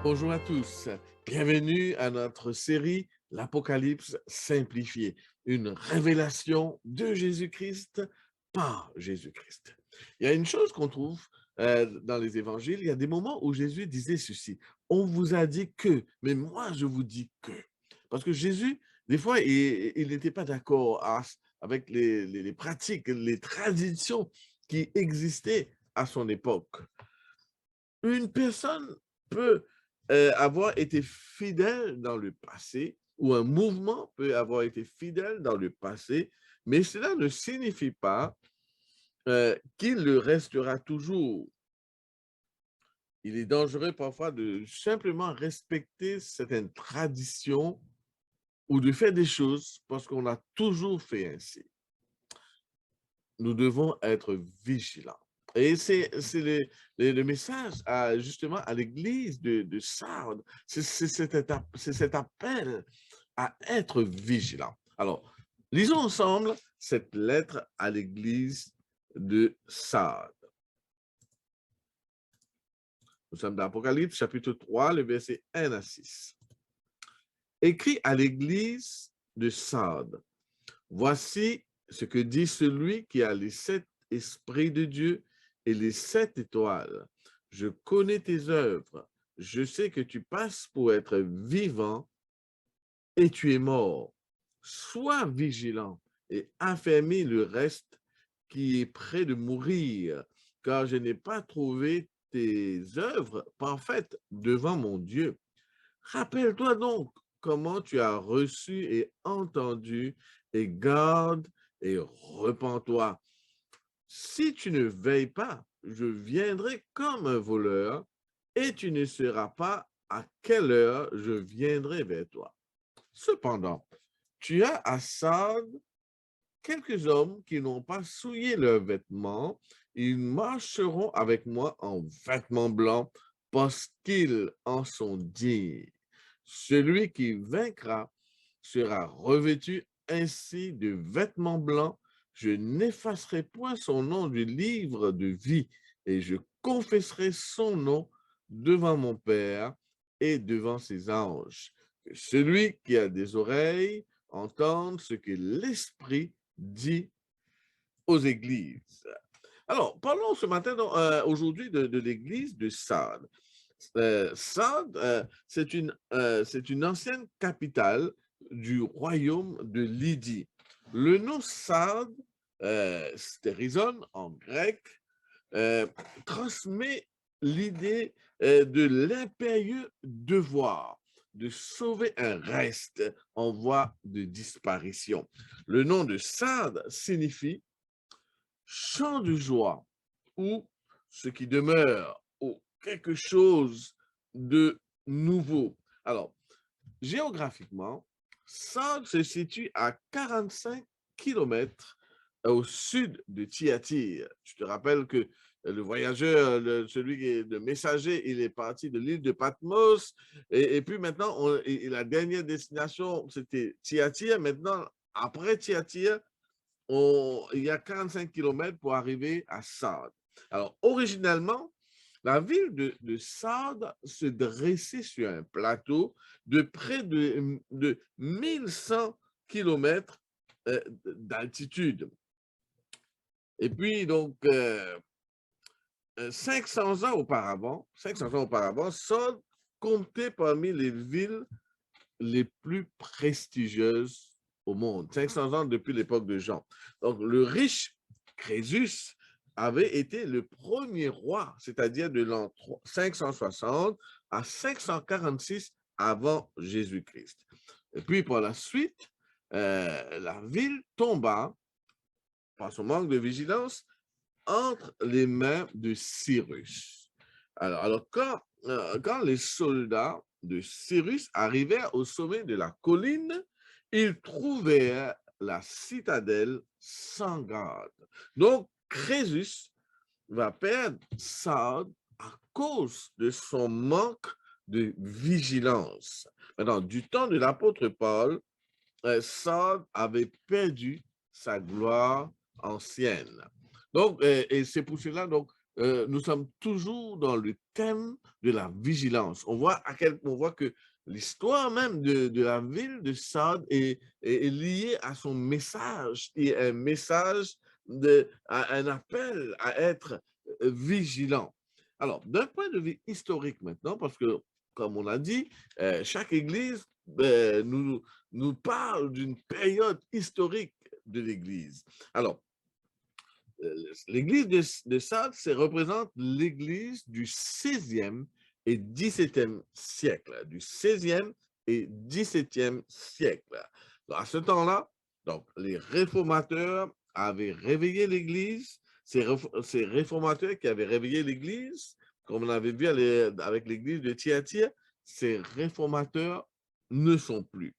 Bonjour à tous, bienvenue à notre série L'Apocalypse simplifié, une révélation de Jésus-Christ par Jésus-Christ. Il y a une chose qu'on trouve dans les évangiles, il y a des moments où Jésus disait ceci, on vous a dit que, mais moi je vous dis que. Parce que Jésus, des fois, il n'était pas d'accord avec les pratiques, les traditions qui existaient à son époque. Une personne peut avoir été fidèle dans le passé ou un mouvement peut avoir été fidèle dans le passé, mais cela ne signifie pas qu'il le restera toujours. Il est dangereux parfois de simplement respecter certaines traditions ou de faire des choses parce qu'on a toujours fait ainsi. Nous devons être vigilants. Et c'est le message justement à l'église de Sardes. C'est cet appel à être vigilant. Alors, lisons ensemble cette lettre à l'église de Sardes. Nous sommes dans Apocalypse chapitre 3, le verset 1 à 6. Écrit à l'église de Sardes. Voici ce que dit celui qui a les 7 esprits de Dieu et les 7 étoiles. Je connais tes œuvres. Je sais que tu passes pour être vivant et tu es mort. Sois vigilant et affermis le reste qui est près de mourir, car je n'ai pas trouvé tes œuvres parfaites devant mon Dieu. Rappelle-toi donc comment tu as reçu et entendu, et garde et repens-toi. Si tu ne veilles pas, je viendrai comme un voleur, et tu ne sauras pas à quelle heure je viendrai vers toi. Cependant, tu as à Sardes quelques hommes qui n'ont pas souillé leurs vêtements, ils marcheront avec moi en vêtements blancs parce qu'ils en sont dignes. Celui qui vaincra sera revêtu ainsi de vêtements blancs. Je n'effacerai point son nom du livre de vie et je confesserai son nom devant mon Père et devant ses anges. Que celui qui a des oreilles entende ce que l'Esprit dit aux églises. Alors, parlons ce matin, aujourd'hui, de l'église de Sardes. Sardes, c'est une ancienne capitale du royaume de Lydie. Le nom Sardes, stérizone en grec, euh, transmet l'idée de l'impérieux devoir de sauver un reste en voie de disparition. Le nom de Sardes signifie chant de joie ou ce qui demeure ou quelque chose de nouveau. Alors, géographiquement, Sardes se situe à 45 kilomètres au sud de Thyatire. Je te rappelle que le voyageur, celui qui est le messager, il est parti de l'île de Patmos et puis maintenant, la dernière destination, c'était Thyatire. Maintenant, après Thyatire, il y a 45 kilomètres pour arriver à Sardes. Alors, originellement, la ville de Sardes se dressait sur un plateau de près de 1100 kilomètres d'altitude. Et puis, donc, 500 ans auparavant, Sardes comptait parmi les villes les plus prestigieuses au monde, 500 ans depuis l'époque de Jean. Donc, le riche Crésus avait été le premier roi, c'est-à-dire de l'an 560 à 546 avant Jésus-Christ. Et puis, par la suite, la ville tomba, par son manque de vigilance, entre les mains de Cyrus. Alors quand les soldats de Cyrus arrivèrent au sommet de la colline, ils trouvèrent la citadelle sans garde. Donc, Crésus va perdre Sardes à cause de son manque de vigilance. Maintenant, du temps de l'apôtre Paul, Sardes avait perdu sa gloire ancienne. Donc, et c'est pour cela, donc, nous sommes toujours dans le thème de la vigilance. On voit que l'histoire même de la ville de Sade est liée à son message, et un message, un appel à être vigilant. Alors, d'un point de vue historique maintenant, parce que, comme on a dit, chaque église nous parle d'une période historique de l'église. Alors, l'église de Sardes représente l'église du 16e et 17e siècle, du 16e et 17e siècle. À ce temps-là, donc, les réformateurs avaient réveillé l'église. Ces réformateurs qui avaient réveillé l'église, comme on avait vu avec l'église de Thyatire, ces réformateurs ne sont plus.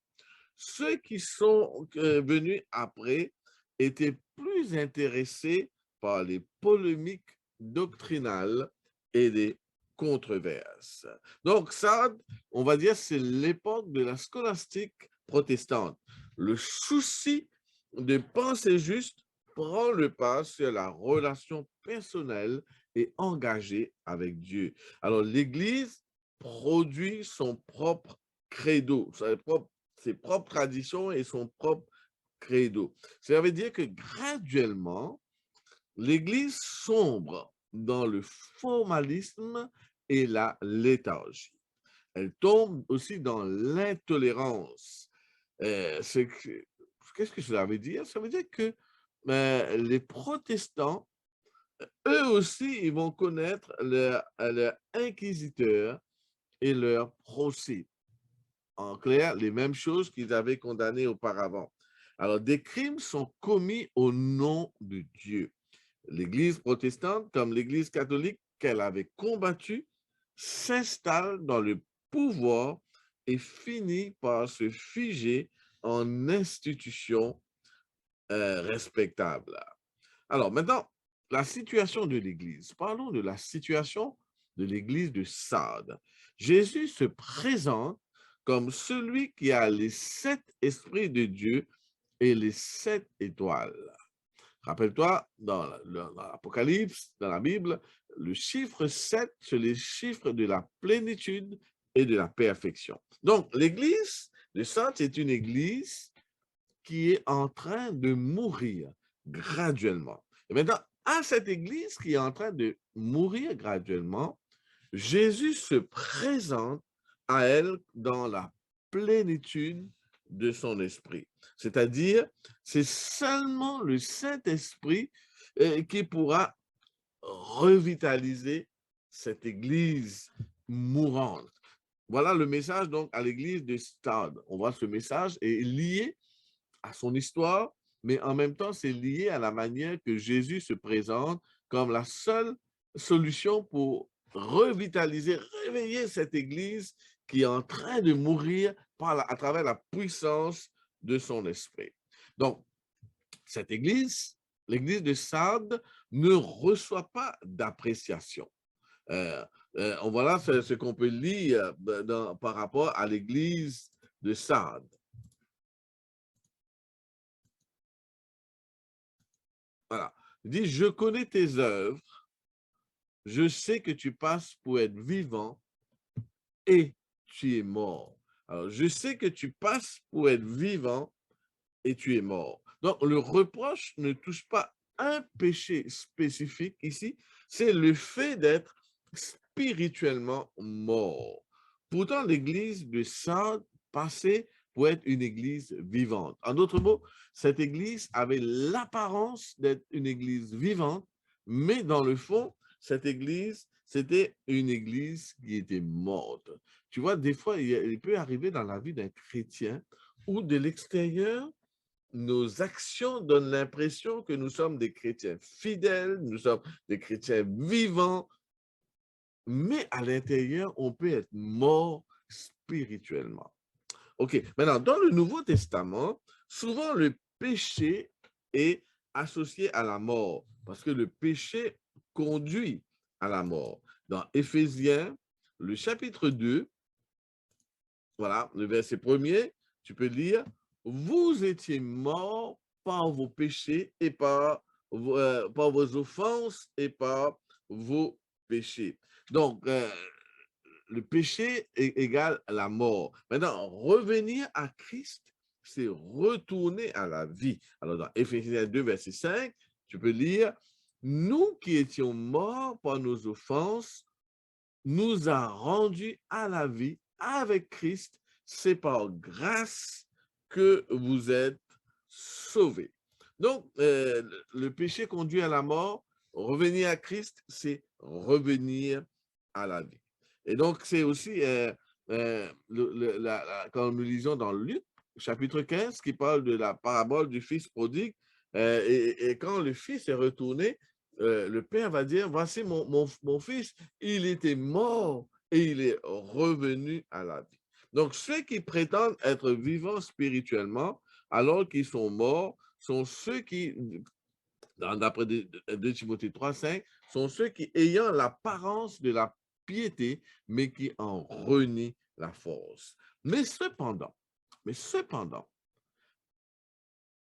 Ceux qui sont venus après étaient plus intéressés par les polémiques doctrinales et les controverses. Donc, ça, on va dire, c'est l'époque de la scolastique protestante. Le souci de penser juste prend le pas sur la relation personnelle et engagée avec Dieu. Alors, l'Église produit son propre credo, ses propres traditions et son propre credo. Ça veut dire que graduellement, l'Église sombre dans le formalisme et la léthargie. Elle tombe aussi dans l'intolérance. Qu'est-ce que cela veut dire? Ça veut dire que les protestants, eux aussi, ils vont connaître leur inquisiteur et leur procès. En clair, les mêmes choses qu'ils avaient condamnées auparavant. Alors, des crimes sont commis au nom de Dieu. L'Église protestante, comme l'Église catholique qu'elle avait combattue, s'installe dans le pouvoir et finit par se figer en institution respectable. Alors, maintenant, la situation de l'Église. Parlons de la situation de l'Église de Sardes. Jésus se présente comme celui qui a les 7 esprits de Dieu et les 7 étoiles. Rappelle-toi, dans l'Apocalypse, dans la Bible, le chiffre 7, c'est le chiffre de la plénitude et de la perfection. Donc, l'Église de Sardes est une Église qui est en train de mourir graduellement. Et maintenant, à cette Église qui est en train de mourir graduellement, Jésus se présente à elle dans la plénitude de son esprit. C'est-à-dire, c'est seulement le Saint-Esprit qui pourra revitaliser cette Église mourante. Voilà le message donc à l'Église de Stade. On voit ce message est lié à son histoire, mais en même temps, c'est lié à la manière que Jésus se présente comme la seule solution pour revitaliser, réveiller cette Église qui est en train de mourir à travers la puissance de son esprit. Donc, cette Église, l'Église de Sardes, ne reçoit pas d'appréciation. Voilà ce qu'on peut lire par rapport à l'Église de Sardes. Voilà. Il dit, je connais tes œuvres, je sais que tu passes pour être vivant et tu es mort. Alors, je sais que tu passes pour être vivant et tu es mort. Donc, le reproche ne touche pas un péché spécifique ici, c'est le fait d'être spirituellement mort. Pourtant, l'église de Sardes passait pour être une église vivante. En d'autres mots, cette église avait l'apparence d'être une église vivante, mais dans le fond, cette église, c'était une église qui était morte. Tu vois, des fois, il peut arriver dans la vie d'un chrétien où de l'extérieur, nos actions donnent l'impression que nous sommes des chrétiens fidèles, nous sommes des chrétiens vivants, mais à l'intérieur, on peut être mort spirituellement. OK, maintenant, dans le Nouveau Testament, souvent le péché est associé à la mort, parce que le péché conduit à la mort. Dans Éphésiens, le chapitre 2, voilà, le verset 1er, tu peux lire, « Vous étiez morts par vos péchés et par vos offenses et par vos péchés. Donc, le péché égale la mort. Maintenant, revenir à Christ, c'est retourner à la vie. Alors, dans Éphésiens 2, verset 5, tu peux lire, « Nous qui étions morts par nos offenses, nous a rendus à la vie avec Christ. C'est par grâce que vous êtes sauvés. » Donc, le péché conduit à la mort. Revenir à Christ, c'est revenir à la vie. Et donc, c'est aussi, quand nous lisons dans Luc, chapitre 15, qui parle de la parabole du fils prodigue, et quand le fils est retourné, le père va dire, voici mon fils, il était mort et il est revenu à la vie. Donc, ceux qui prétendent être vivants spirituellement alors qu'ils sont morts sont ceux qui, d'après 2 Timothée 3, 5, sont ceux qui, ayant l'apparence de la piété, mais qui en renient la force. Mais cependant,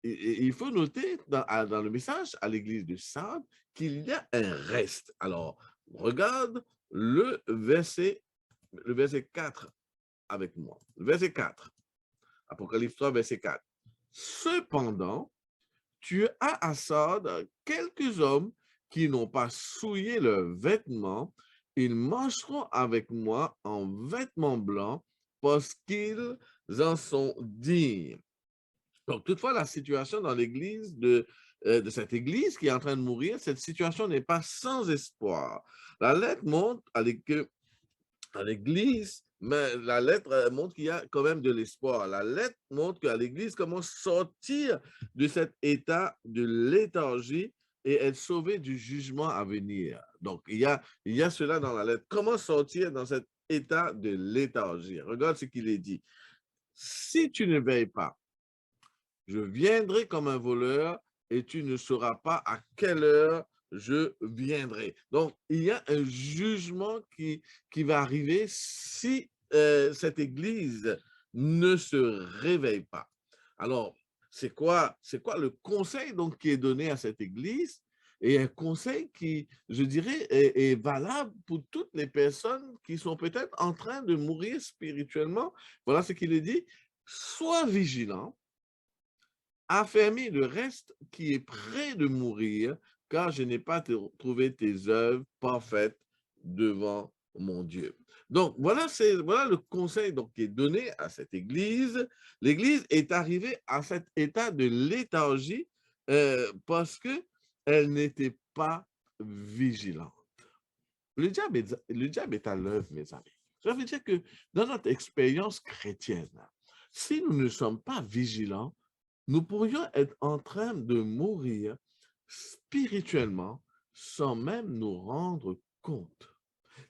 il faut noter dans le message à l'église de Sardes qu'il y a un reste. Alors, regarde le verset 4 avec moi. Le verset 4, Apocalypse 3, verset 4. Cependant, tu as à Sardes quelques hommes qui n'ont pas souillé leurs vêtements. Ils marcheront avec moi en vêtements blancs parce qu'ils en sont dignes. Donc, toutefois, la situation dans l'église de cette église qui est en train de mourir, cette situation n'est pas sans espoir. La lettre montre à l'église, mais la lettre montre qu'il y a quand même de l'espoir. La lettre montre qu'à l'église commence à sortir de cet état de léthargie et être sauvé du jugement à venir. Donc, il y a cela dans la lettre. Comment sortir dans cet état de léthargie? Regarde ce qu'il est dit. Si tu ne veilles pas, je viendrai comme un voleur et tu ne sauras pas à quelle heure je viendrai. Donc, il y a un jugement qui va arriver si cette Église ne se réveille pas. Alors, c'est quoi le conseil donc, qui est donné à cette Église? Et un conseil qui, je dirais, est valable pour toutes les personnes qui sont peut-être en train de mourir spirituellement. Voilà ce qu'il est dit. Sois vigilant, affermis le reste qui est près de mourir, car je n'ai pas trouvé tes œuvres parfaites devant mon Dieu. Donc, voilà le conseil donc, qui est donné à cette Église. L'Église est arrivée à cet état de léthargie parce qu'elle n'était pas vigilante. Le diable est à l'œuvre, mes amis. Ça veut dire que dans notre expérience chrétienne, si nous ne sommes pas vigilants, nous pourrions être en train de mourir spirituellement sans même nous rendre compte.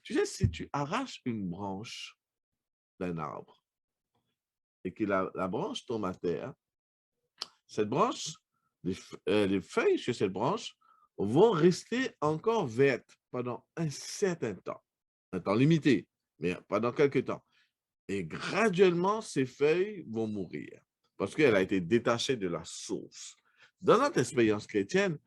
Tu sais, si tu arraches une branche d'un arbre et que la branche tombe à terre, cette branche, les feuilles sur cette branche vont rester encore vertes pendant un certain temps limité, mais pendant quelques temps. Et graduellement, ces feuilles vont mourir parce qu'elle a été détachée de la source. Dans notre expérience chrétienne,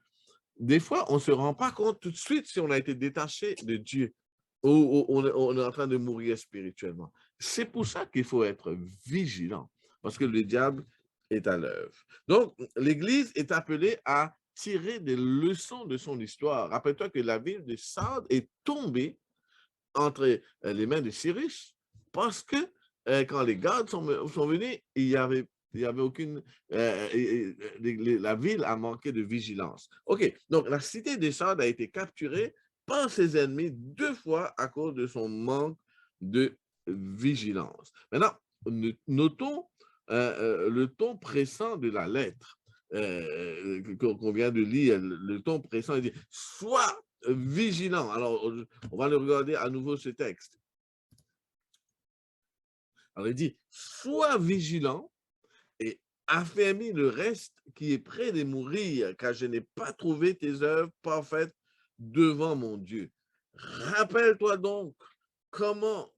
des fois, on ne se rend pas compte tout de suite si on a été détaché de Dieu ou on est en train de mourir spirituellement. C'est pour ça qu'il faut être vigilant parce que le diable est à l'œuvre. Donc, l'Église est appelée à tirer des leçons de son histoire. Rappelle-toi que la ville de Sardes est tombée entre les mains de Cyrus parce que quand les gardes sont venus, il y avait aucune... la ville a manqué de vigilance. OK, donc la cité des Sardes a été capturée par ses ennemis 2 fois à cause de son manque de vigilance. Maintenant, notons le ton pressant de la lettre qu'on vient de lire, le ton pressant, il dit « Sois vigilant ». Alors, on va le regarder à nouveau ce texte. Alors, il dit « Sois vigilant et affermis le reste qui est près de mourir, car je n'ai pas trouvé tes œuvres parfaites devant mon Dieu. » Rappelle-toi donc comment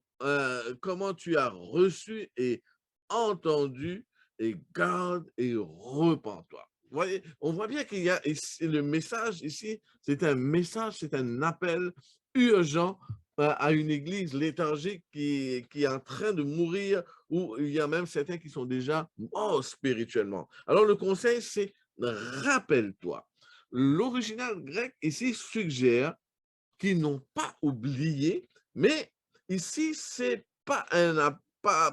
tu as reçu et entendu et garde et repens-toi. voyez, on voit bien qu'il y a ici, le message ici, c'est un message, c'est un appel urgent à une église léthargique qui est en train de mourir, ou il y a même certains qui sont déjà morts spirituellement. Alors le conseil, c'est rappelle-toi. L'original grec ici suggère qu'ils n'ont pas oublié, mais ici, c'est pas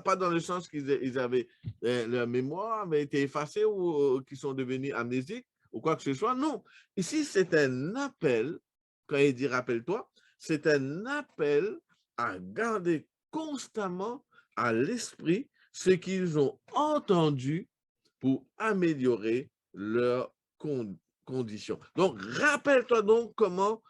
pas dans le sens qu'ils avaient leur mémoire avait été effacée ou qu'ils sont devenus amnésiques ou quoi que ce soit. Non. Ici, c'est un appel, quand il dit rappelle-toi, c'est un appel à garder constamment à l'esprit ce qu'ils ont entendu pour améliorer leurs conditions. Donc, rappelle-toi donc comment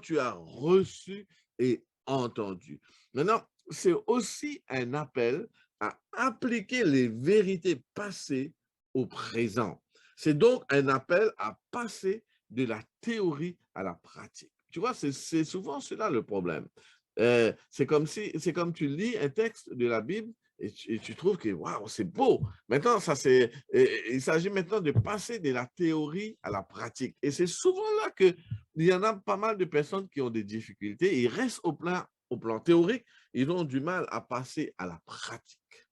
tu as reçu et entendu. Maintenant, c'est aussi un appel à appliquer les vérités passées au présent. C'est donc un appel à passer de la théorie à la pratique. Tu vois, c'est souvent cela le problème. C'est comme tu lis un texte de la Bible et tu trouves que waouh, c'est beau. Maintenant, il s'agit maintenant de passer de la théorie à la pratique. Et c'est souvent là qu'il y en a pas mal de personnes qui ont des difficultés. Ils restent au plan théorique, ils ont du mal à passer à la pratique.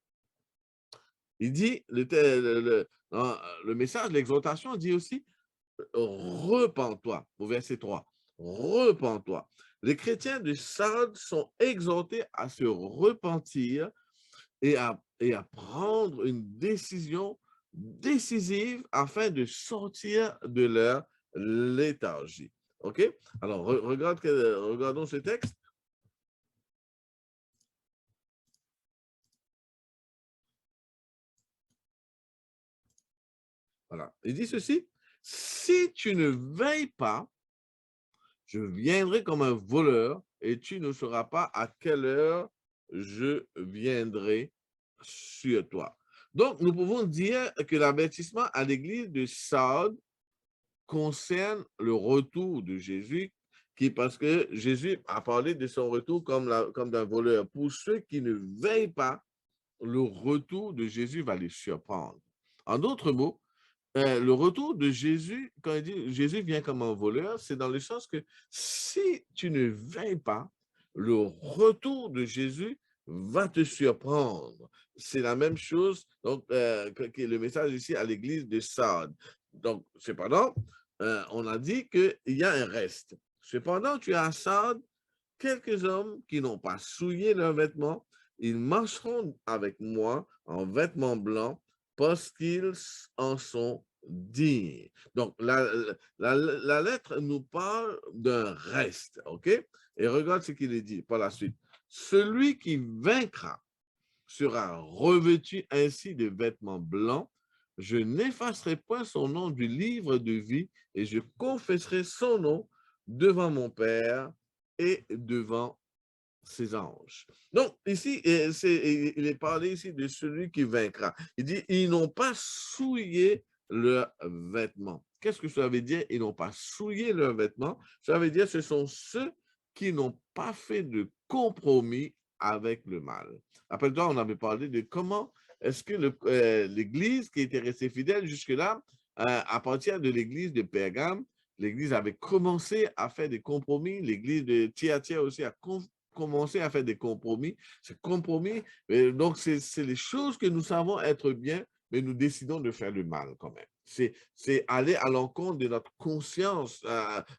Il dit, le message, l'exhortation dit aussi, repens-toi, au verset 3. Repens-toi. Les chrétiens de Sardes sont exhortés à se repentir et à prendre une décision décisive afin de sortir de leur léthargie. OK? Alors, regardons ce texte. Voilà. Il dit ceci, si tu ne veilles pas, je viendrai comme un voleur et tu ne sauras pas à quelle heure je viendrai sur toi. Donc, nous pouvons dire que l'avertissement à l'église de Sardes concerne le retour de Jésus, parce que Jésus a parlé de son retour comme d'un voleur. Pour ceux qui ne veillent pas, le retour de Jésus va les surprendre. En d'autres mots, le retour de Jésus, quand il dit Jésus vient comme un voleur, c'est dans le sens que si tu ne veilles pas, le retour de Jésus va te surprendre. C'est la même chose donc, que le message ici à l'église de Sardes. Donc, cependant, on a dit qu'il y a un reste. Cependant, tu as à Sardes quelques hommes qui n'ont pas souillé leurs vêtements, ils marcheront avec moi en vêtements blancs parce qu'ils en sont dignes. Donc, la lettre nous parle d'un reste, OK? Et regarde ce qu'il est dit par la suite. Celui qui vaincra sera revêtu ainsi de vêtements blancs. Je n'effacerai point son nom du livre de vie et je confesserai son nom devant mon Père et devant ses anges. Donc, ici, il est parlé ici de celui qui vaincra. Il dit, ils n'ont pas souillé leurs vêtements. Qu'est-ce que ça veut dire? Ils n'ont pas souillé leurs vêtements. Ça veut dire ce sont ceux qui n'ont pas fait de compromis avec le mal. Rappelle-toi, on avait parlé de comment est-ce que l'Église qui était restée fidèle jusque-là, à partir de l'Église de Pergame, l'Église avait commencé à faire des compromis. L'Église de Thyatire aussi a commencé à faire des compromis. Ces compromis, donc c'est les choses que nous savons être bien, mais nous décidons de faire le mal quand même. C'est aller à l'encontre de notre conscience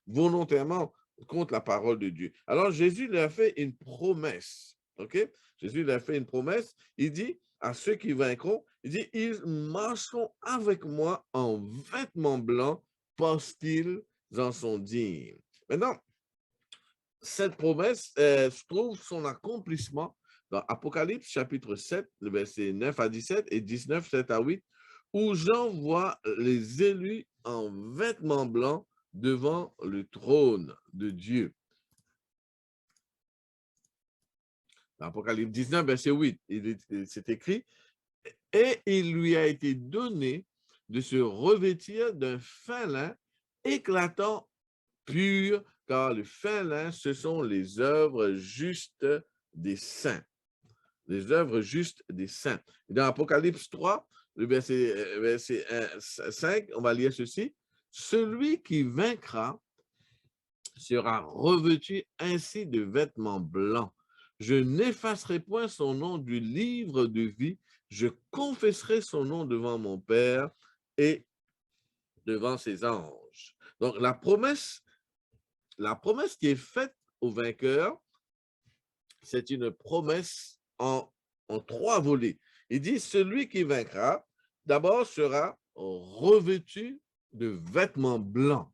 volontairement contre la parole de Dieu. Alors Jésus leur fait une promesse. OK? Jésus leur fait une promesse. Il dit à ceux qui vaincront, il dit, ils marcheront avec moi en vêtements blancs parce qu'ils en sont dignes. Maintenant, cette promesse trouve son accomplissement dans Apocalypse chapitre 7, le verset 9 à 17 et 19, 7 à 8, où Jean voit les élus en vêtements blancs devant le trône de Dieu. Dans Apocalypse 19, verset 8, c'est écrit, et il lui a été donné de se revêtir d'un fin lin éclatant, pur, car le fin lin, ce sont les œuvres justes des saints. Les œuvres justes des saints. Dans Apocalypse 3, le verset 5, on va lire ceci. Celui qui vaincra sera revêtu ainsi de vêtements blancs. Je n'effacerai point son nom du livre de vie. Je confesserai son nom devant mon Père et devant ses anges. Donc, la promesse qui est faite au vainqueur, c'est une promesse en 3 volets. Il dit, celui qui vaincra, d'abord sera revêtu de vêtements blancs.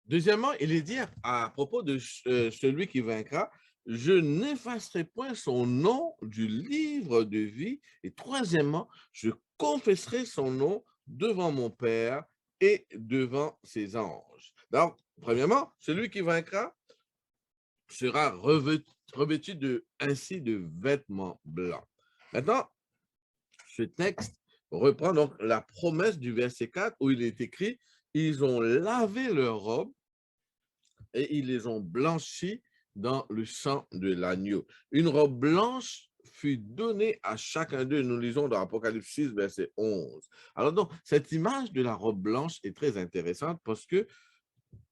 Deuxièmement, il est dit à propos de celui qui vaincra, je n'effacerai point son nom du livre de vie. Et troisièmement, je confesserai son nom devant mon Père et devant ses anges. Donc, premièrement, celui qui vaincra sera revêtu ainsi de vêtements blancs. Maintenant, ce texte reprend donc la promesse du verset 4 où il est écrit, ils ont lavé leurs robes et ils les ont blanchis dans le sang de l'agneau. Une robe blanche fut donnée à chacun d'eux. Nous lisons dans Apocalypse 6, verset 11. Alors donc, cette image de la robe blanche est très intéressante parce que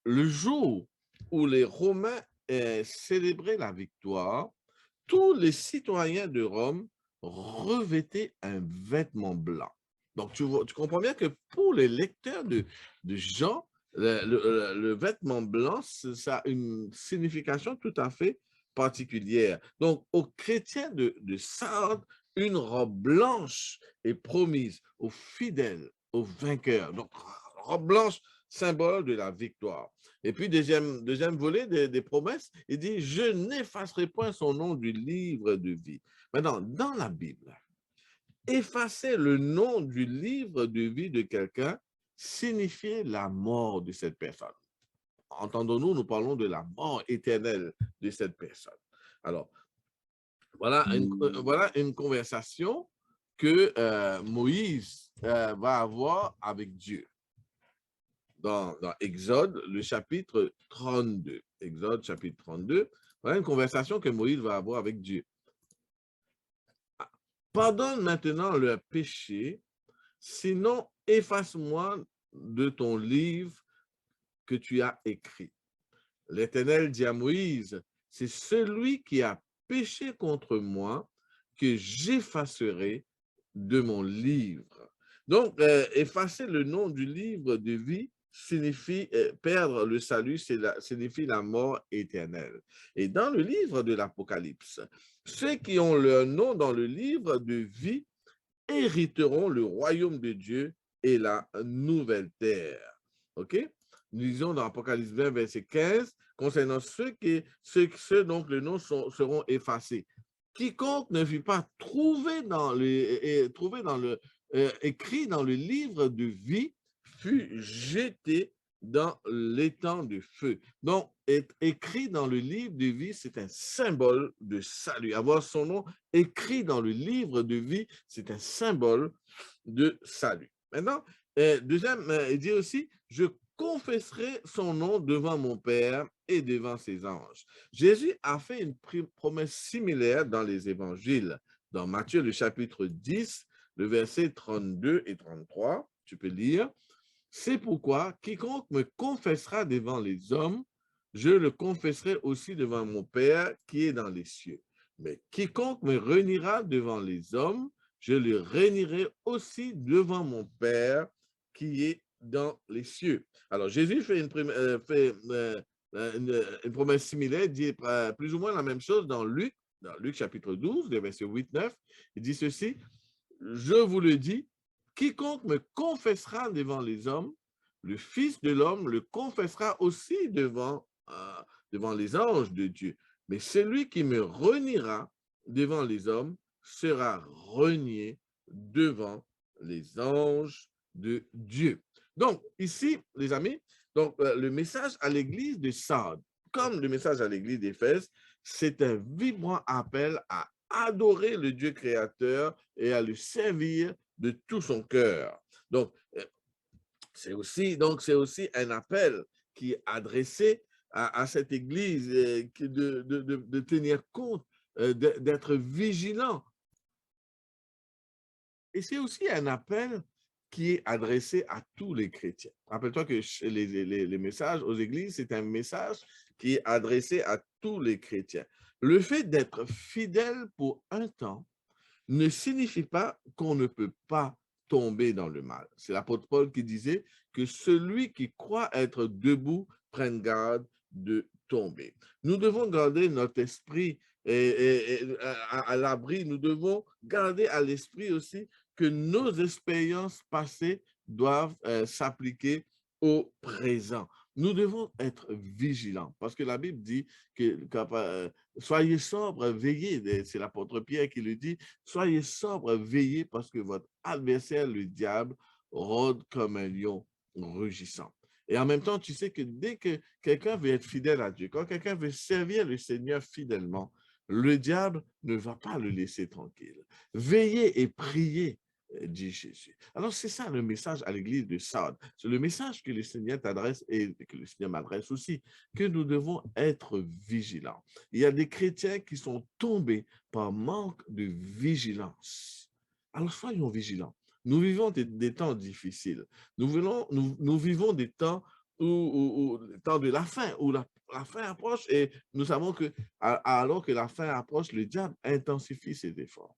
le jour où les Romains célébraient la victoire, tous les citoyens de Rome revêtaient un vêtement blanc. Donc, tu comprends bien que pour les lecteurs de Jean, le vêtement blanc, ça a une signification tout à fait particulière. Donc, aux chrétiens de Sardes, une robe blanche est promise aux fidèles, aux vainqueurs. Donc, robe blanche, symbole de la victoire. Et puis, deuxième volet des promesses, il dit, je n'effacerai point son nom du livre de vie. Maintenant, dans la Bible, effacer le nom du livre de vie de quelqu'un signifiait la mort de cette personne. Entendons-nous, nous parlons de la mort éternelle de cette personne. Alors, voilà une conversation que Moïse va avoir avec Dieu. Dans Exode, le chapitre 32. Exode, chapitre 32. Voilà une conversation que Moïse va avoir avec Dieu. Pardonne maintenant leur péché, sinon efface-moi de ton livre que tu as écrit. L'Éternel dit à Moïse, c'est celui qui a péché contre moi que j'effacerai de mon livre. Donc, effacer le nom du livre de vie signifie perdre le salut, signifie la mort éternelle. Et dans le livre de l'Apocalypse, ceux qui ont leur nom dans le livre de vie hériteront le royaume de Dieu et la nouvelle terre. OK? Nous lisons dans Apocalypse 20, verset 15, concernant ceux dont les noms seront effacés. Quiconque ne fut pas écrit dans le livre de vie fut jeté dans l'étang de feu. Donc, être écrit dans le livre de vie, c'est un symbole de salut. Avoir son nom écrit dans le livre de vie, c'est un symbole de salut. Maintenant, deuxième, il dit aussi, je confesserai son nom devant mon Père et devant ses anges. Jésus a fait une promesse similaire dans les évangiles. Dans Matthieu, le chapitre 10, le verset 32 et 33, tu peux lire. C'est pourquoi quiconque me confessera devant les hommes, je le confesserai aussi devant mon Père qui est dans les cieux. Mais quiconque me reniera devant les hommes, je le renierai aussi devant mon Père qui est dans les cieux. Alors, Jésus fait une promesse similaire, dit plus ou moins la même chose dans Luc chapitre 12, verset 8-9. Il dit ceci, je vous le dis, quiconque me confessera devant les hommes, le Fils de l'homme le confessera aussi devant les anges de Dieu. Mais celui qui me reniera devant les hommes sera renié devant les anges de Dieu. Donc, ici, les amis, donc, le message à l'église de Sardes, comme le message à l'église d'Éphèse, c'est un vibrant appel à adorer le Dieu créateur et à le servir de tout son cœur. Donc, c'est aussi un appel qui est adressé à cette Église de tenir compte, d'être vigilant Et c'est aussi un appel qui est adressé à tous les chrétiens. Rappelle-toi que les messages aux églises, c'est un message qui est adressé à tous les chrétiens. Le fait d'être fidèle pour un temps ne signifie pas qu'on ne peut pas tomber dans le mal. C'est l'apôtre Paul qui disait que celui qui croit être debout prenne garde de tomber. Nous devons garder notre esprit à l'abri. Nous devons garder à l'esprit aussi que nos expériences passées doivent s'appliquer au présent. Nous devons être vigilants parce que la Bible dit que soyez sobres, veillez. C'est l'apôtre Pierre qui le dit. Soyez sobres, veillez parce que votre adversaire, le diable, rôde comme un lion rugissant. Et en même temps, tu sais que dès que quelqu'un veut être fidèle à Dieu, quand quelqu'un veut servir le Seigneur fidèlement, le diable ne va pas le laisser tranquille. Veillez et priez, dit Jésus. Alors, c'est ça le message à l'église de Sardes. C'est le message que le Seigneur t'adresse et que le Seigneur m'adresse aussi, que nous devons être vigilants. Il y a des chrétiens qui sont tombés par manque de vigilance. Alors, soyons vigilants. Nous vivons des temps difficiles. Nous vivons des temps le temps de la fin, où la fin approche et nous savons que alors que la fin approche, le diable intensifie ses efforts.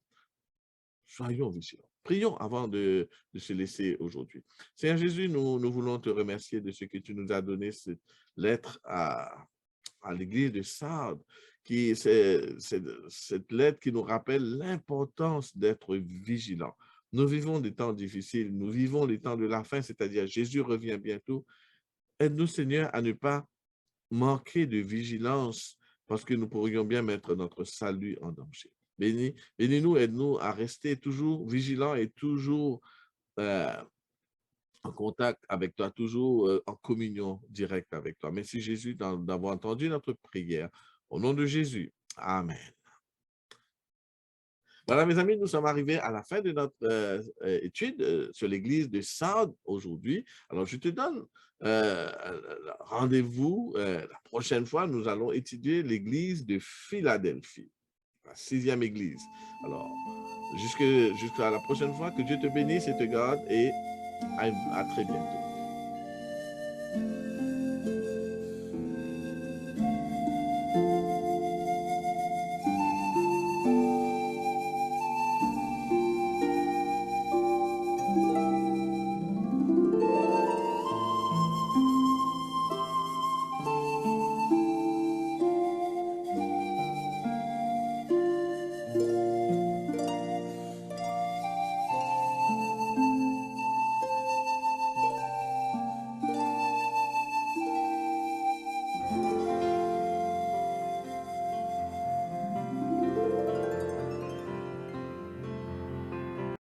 Soyons vigilants. Prions avant de se laisser aujourd'hui. Seigneur Jésus, nous voulons te remercier de ce que tu nous as donné, cette lettre à l'église de Sardes, cette lettre qui nous rappelle l'importance d'être vigilant. Nous vivons des temps difficiles, nous vivons les temps de la fin, c'est-à-dire Jésus revient bientôt. Aide-nous, Seigneur, à ne pas manquer de vigilance parce que nous pourrions bien mettre notre salut en danger. Bénis-nous, aide-nous à rester toujours vigilants et toujours en contact avec toi, toujours en communion directe avec toi. Merci Jésus d'avoir entendu notre prière. Au nom de Jésus, Amen. Voilà, mes amis, nous sommes arrivés à la fin de notre étude sur l'église de Sardes aujourd'hui. Alors, je te donne rendez-vous la prochaine fois. Nous allons étudier l'église de Philadelphie, la 6e église. Alors, jusqu'à la prochaine fois, que Dieu te bénisse et te garde et à très bientôt.